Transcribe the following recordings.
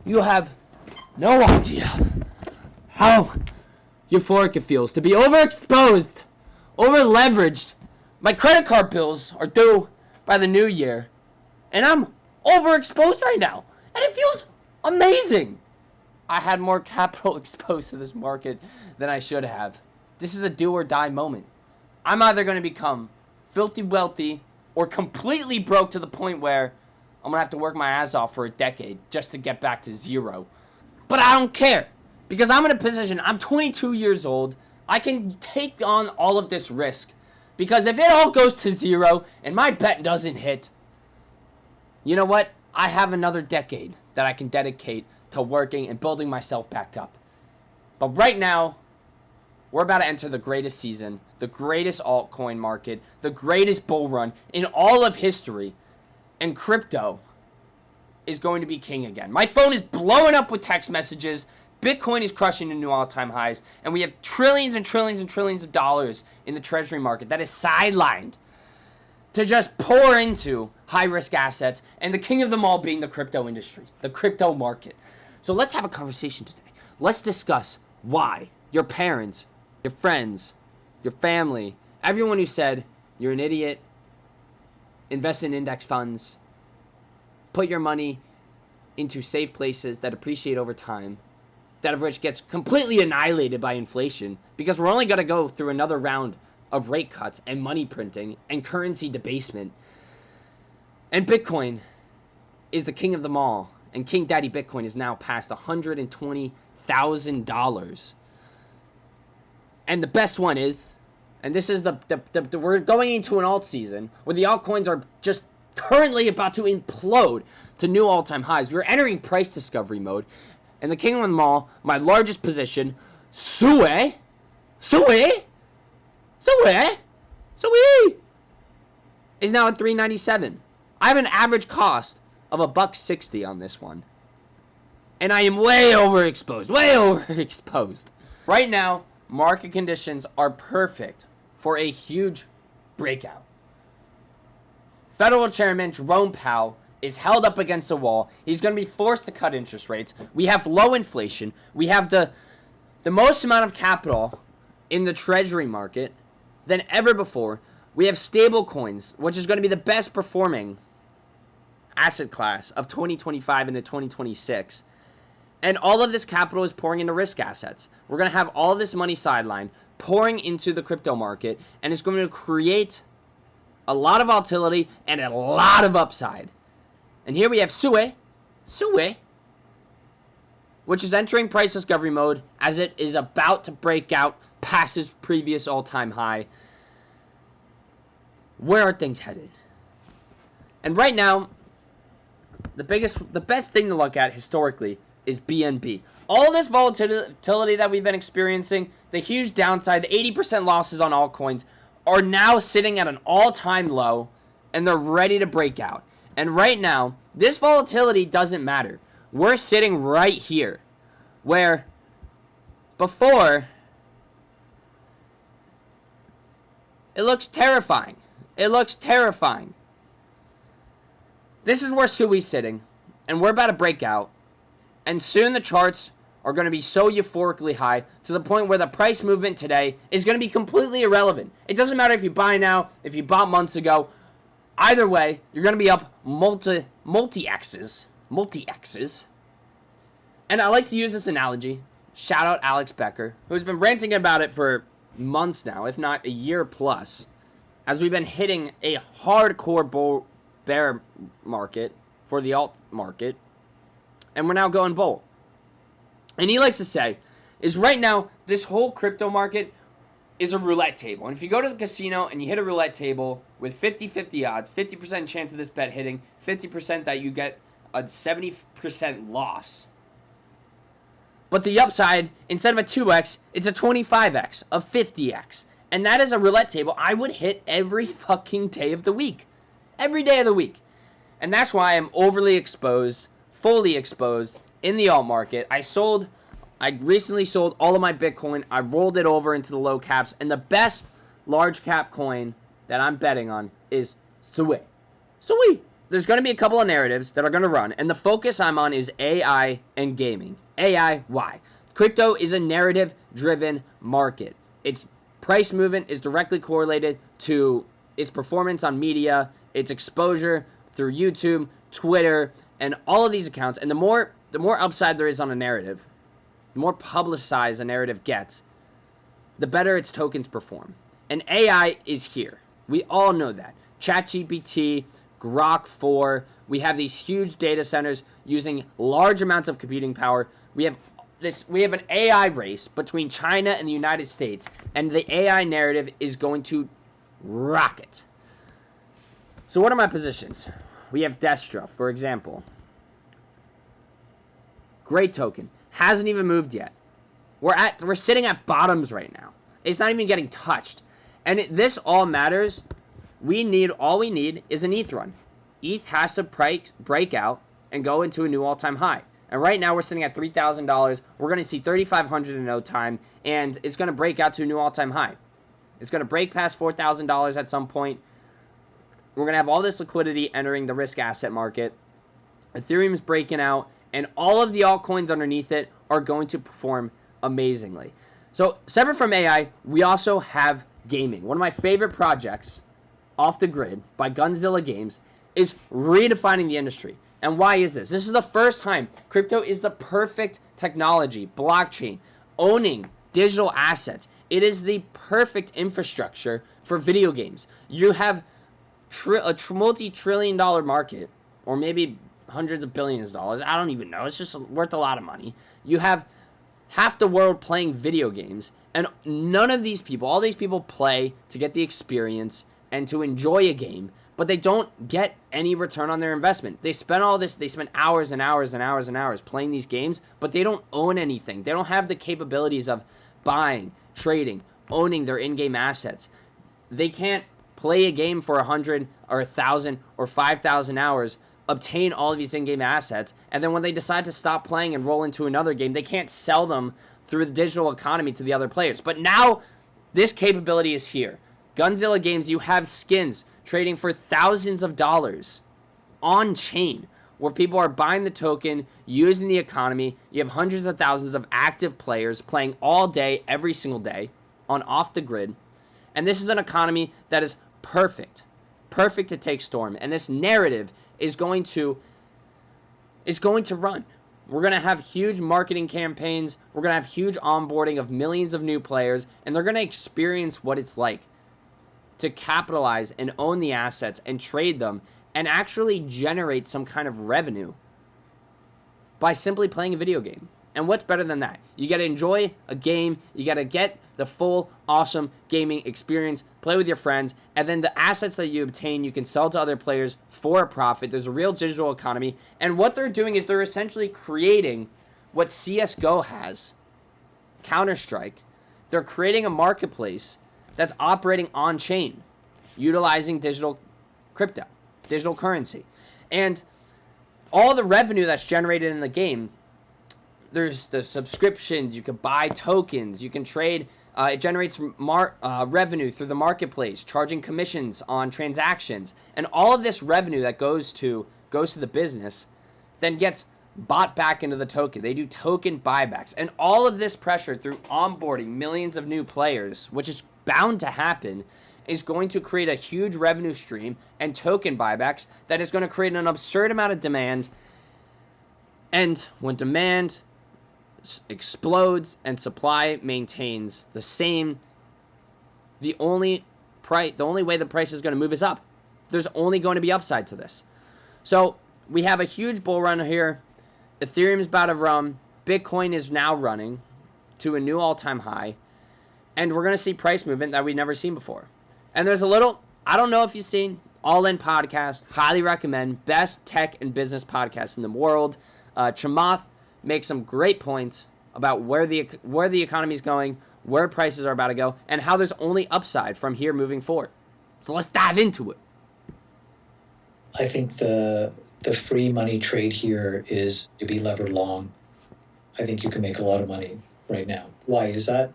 You have no idea how euphoric it feels to be overexposed, over-leveraged. My credit card bills are due by the new year, and I'm overexposed right now, and it feels amazing. I had more capital exposed to this market than I should have. This is a do or die moment. I'm either going to become filthy wealthy or completely broke to the point where I'm going to have to work my ass off for a decade just to get back to zero. But I don't care, because I'm in a position, I'm 22 years old, I can take on all of this risk. Because if it all goes to zero and my bet doesn't hit, you know what? I have another decade that I can dedicate to working and building myself back up. But right now, we're about to enter the greatest season, the greatest altcoin market, the greatest bull run in all of history. And crypto is going to be king again. My phone is blowing up with text messages. Bitcoin is crushing to new all-time highs. And we have trillions and trillions and trillions of dollars in the treasury market that is sidelined to just pour into high-risk assets. And the king of them all being the crypto industry, the crypto market. So let's have a conversation today. Let's discuss why your parents, your friends, your family, everyone who said you're an idiot, invest in index funds, put your money into safe places that appreciate over time, that of which gets completely annihilated by inflation, because we're only going to go through another round of rate cuts and money printing and currency debasement. And Bitcoin is the king of them all. And King Daddy Bitcoin is now past $120,000. And the best one is, and this is we're going into an alt season where the altcoins are just currently about to implode to new all-time highs. We're entering price discovery mode. And the king of them all, my largest position, Sui, is now at $397. I have an average cost of $1.60 on this one. And I am way overexposed. Right now, market conditions are perfect for a huge breakout. Federal Chairman Jerome Powell is held up against a wall. He's going to be forced to cut interest rates. We have low inflation. We have the most amount of capital in the treasury market than ever before. We have stable coins, which is going to be the best performing asset class of 2025 into 2026. And all of this capital is pouring into risk assets. We're going to have all of this money sidelined, pouring into the crypto market, and it's going to create a lot of volatility and a lot of upside. And here we have Sui, which is entering price discovery mode as it is about to break out past its previous all-time high. Where are things headed? And right now, the best thing to look at historically is BNB. All this volatility that we've been experiencing, the huge downside, the 80% losses on altcoins are now sitting at an all-time low, and they're ready to break out. And right now, this volatility doesn't matter. We're sitting right here, where before, it looks terrifying. This is where Sui's sitting, and we're about to break out. And soon the charts are going to be so euphorically high to the point where the price movement today is going to be completely irrelevant. It doesn't matter if you buy now, if you bought months ago. Either way, you're going to be up multi-X's. And I like to use this analogy. Shout out Alex Becker, who's been ranting about it for months now, if not a year plus, as we've been hitting a hardcore bear market for the alt market, and we're now going bull. And he likes to say, is right now, this whole crypto market is a roulette table. And if you go to the casino and you hit a roulette table with 50-50 odds, 50% chance of this bet hitting, 50% that you get a 70% loss. But the upside, instead of a 2x, it's a 25x, a 50x. And that is a roulette table I would hit every fucking day of the week. Every day of the week. And that's why I'm overly exposed, fully exposed in the alt market. I recently sold all of my Bitcoin. I rolled it over into the low caps. And the best large cap coin that I'm betting on is Sui. there's going to be a couple of narratives that are going to run, and the focus I'm on is AI and gaming. AI, why? Crypto is a narrative-driven market. Its price movement is directly correlated to its performance on media, its exposure through YouTube, Twitter, and all of these accounts. And the more upside there is on a narrative, the more publicized a narrative gets, the better its tokens perform. And AI is here. We all know that. ChatGPT, Grok 4, we have these huge data centers using large amounts of computing power. We have an AI race between China and the United States, and the AI narrative is going to rocket. So what are my positions? We have Destra, for example. Great token. Hasn't even moved yet. We're sitting at bottoms right now. It's not even getting touched. And this all matters. All we need is an ETH run. ETH has to break out and go into a new all-time high. And right now we're sitting at $3,000. We're going to see 3,500 in no time, and it's going to break out to a new all-time high. It's going to break past $4,000 at some point. We're going to have all this liquidity entering the risk asset market. Ethereum's breaking out, and all of the altcoins underneath it are going to perform amazingly. So separate from AI, we also have gaming. One of my favorite projects, Off the Grid by Gunzilla Games, is redefining the industry. And why is this? This is the first time crypto is the perfect technology, blockchain, owning digital assets. It is the perfect infrastructure for video games. You have a multi-trillion-dollar market, or maybe hundreds of billions of dollars. I don't even know. It's just worth a lot of money. You have half the world playing video games, and none of these people, all these people play to get the experience and to enjoy a game, but they don't get any return on their investment. They spend hours and hours and hours and hours playing these games, but they don't own anything. They don't have the capabilities of buying, trading, owning their in-game assets. They can't play a game for 100 or 1,000 or 5,000 hours, obtain all of these in-game assets, and then when they decide to stop playing and roll into another game, they can't sell them through the digital economy to the other players. But now this capability is here. Gunzilla Games, you have skins trading for thousands of dollars on chain, where people are buying the token, using the economy. You have hundreds of thousands of active players playing all day, every single day on Off the Grid. And this is an economy that is perfect to take storm. And this narrative is going to run. We're going to have huge marketing campaigns. We're going to have huge onboarding of millions of new players, and they're going to experience what it's like to capitalize and own the assets and trade them and actually generate some kind of revenue by simply playing a video game. And what's better than that? You got to enjoy a game. You got to get the full awesome gaming experience, play with your friends, and then the assets that you obtain, you can sell to other players for a profit. There's a real digital economy. And what they're doing is they're essentially creating what CSGO has, Counter-Strike. They're creating a marketplace that's operating on-chain, utilizing digital crypto, digital currency. And all the revenue that's generated in the game, there's the subscriptions, you can buy tokens, you can trade. It generates revenue through the marketplace, charging commissions on transactions. And all of this revenue that goes to the business then gets bought back into the token. They do token buybacks. And all of this pressure through onboarding millions of new players, which is bound to happen, is going to create a huge revenue stream and token buybacks that is going to create an absurd amount of demand. And when demand explodes and supply maintains the same, the only way the price is going to move is up. There's only going to be upside to this. So we have a huge bull run here. Ethereum's about to run. Bitcoin is now running to a new all-time high. And we're going to see price movement that we've never seen before. And there's a little, I don't know if you've seen, All In Podcast. Highly recommend. Best tech and business podcast in the world. Chamath makes some great points about where the economy is going, where prices are about to go, and how there's only upside from here moving forward. So let's dive into it. I think the free money trade here is to be levered long. I think you can make a lot of money right now. Why is that?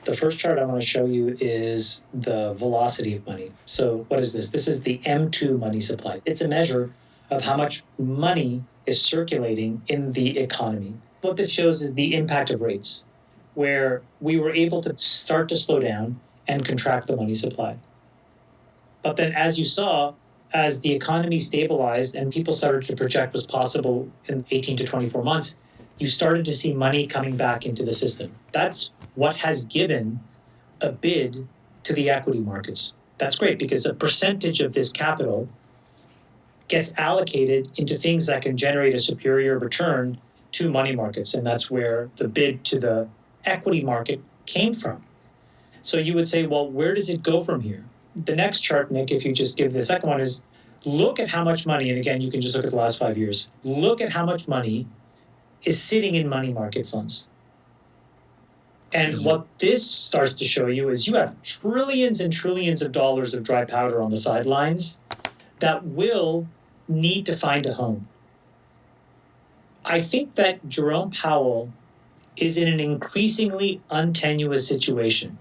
The first chart I want to show you is the velocity of money. So what is this? This is the M2 money supply. It's a measure of how much money is circulating in the economy. What this shows is the impact of rates, where we were able to start to slow down and contract the money supply. But then, as you saw, as the economy stabilized and people started to project what's possible in 18 to 24 months, you started to see money coming back into the system. That's what has given a bid to the equity markets. That's great because a percentage of this capital gets allocated into things that can generate a superior return to money markets. And that's where the bid to the equity market came from. So you would say, well, where does it go from here? The next chart, Nick, if you just give the second one, is look at how much money, and again, you can just look at the last 5 years, look at how much money is sitting in money market funds. And what this starts to show you is you have trillions and trillions of dollars of dry powder on the sidelines that will need to find a home. I think that Jerome Powell is in an increasingly untenuous situation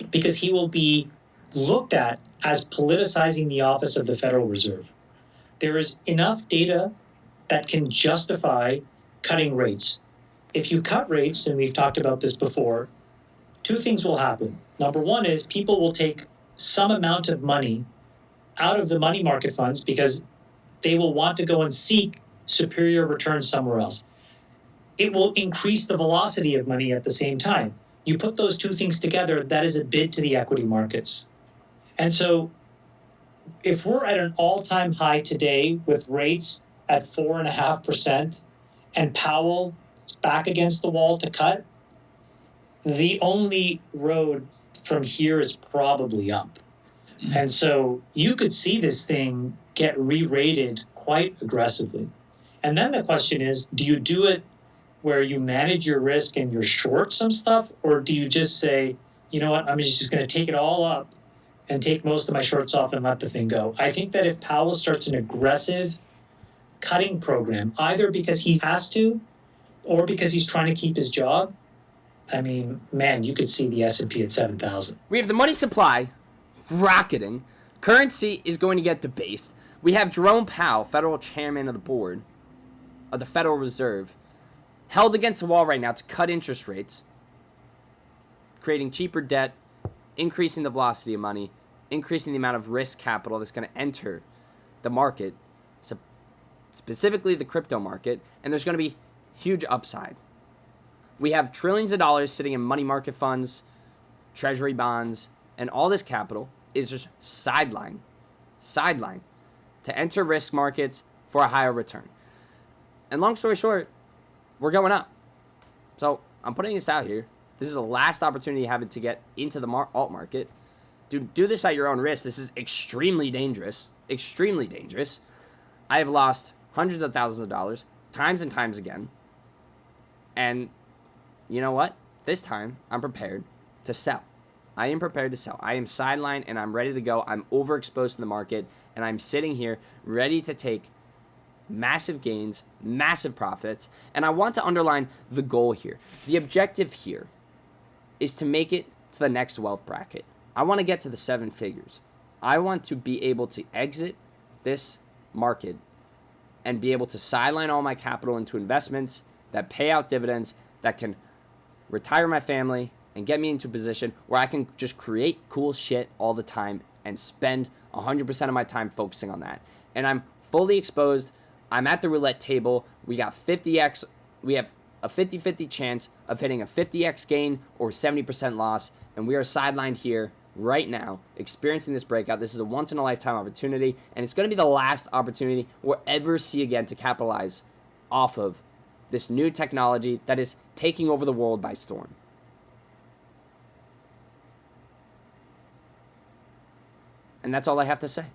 because he will be looked at as politicizing the office of the Federal Reserve. There is enough data that can justify cutting rates. If you cut rates, and we've talked about this before, two things will happen. Number one is people will take some amount of money out of the money market funds because they will want to go and seek superior returns somewhere else. It will increase the velocity of money at the same time. You put those two things together, that is a bid to the equity markets. And so if we're at an all-time high today with rates at 4.5% and Powell back against the wall to cut, the only road from here is probably up. And so you could see this thing get re-rated quite aggressively. And then the question is, do you do it where you manage your risk and you're short some stuff? Or do you just say, you know what, I'm just going to take it all up and take most of my shorts off and let the thing go? I think that if Powell starts an aggressive cutting program, either because he has to or because he's trying to keep his job, I mean, man, you could see the S&P at 7,000. We have the money supply rocketing. Currency is going to get debased. We have Jerome Powell, federal chairman of the board of the Federal Reserve, held against the wall right now to cut interest rates, creating cheaper debt, increasing the velocity of money, increasing the amount of risk capital that's going to enter the market, specifically the crypto market, and there's going to be huge upside. We have trillions of dollars sitting in money market funds, treasury bonds, and all this capital is just sidelined to enter risk markets for a higher return. And long story short, we're going up. So I'm putting this out here. This is the last opportunity you have to get into the alt market. Do this at your own risk. This is extremely dangerous. Extremely dangerous. I have lost hundreds of thousands of dollars times and times again. And you know what? This time, I'm prepared to sell. I am prepared to sell. I am sidelined and I'm ready to go. I'm overexposed to the market and I'm sitting here ready to take massive gains, massive profits. And I want to underline the goal here. The objective here is to make it to the next wealth bracket. I want to get to the 7 figures. I want to be able to exit this market and be able to sideline all my capital into investments that pay out dividends, that can retire my family and get me into a position where I can just create cool shit all the time and spend 100% of my time focusing on that. And I'm fully exposed. I'm at the roulette table. We got 50x. We have a 50-50 chance of hitting a 50x gain or 70% loss. And we are sidelined here right now, experiencing this breakout. This is a once-in-a-lifetime opportunity. And it's going to be the last opportunity we'll ever see again to capitalize off of this new technology that is taking over the world by storm. And that's all I have to say.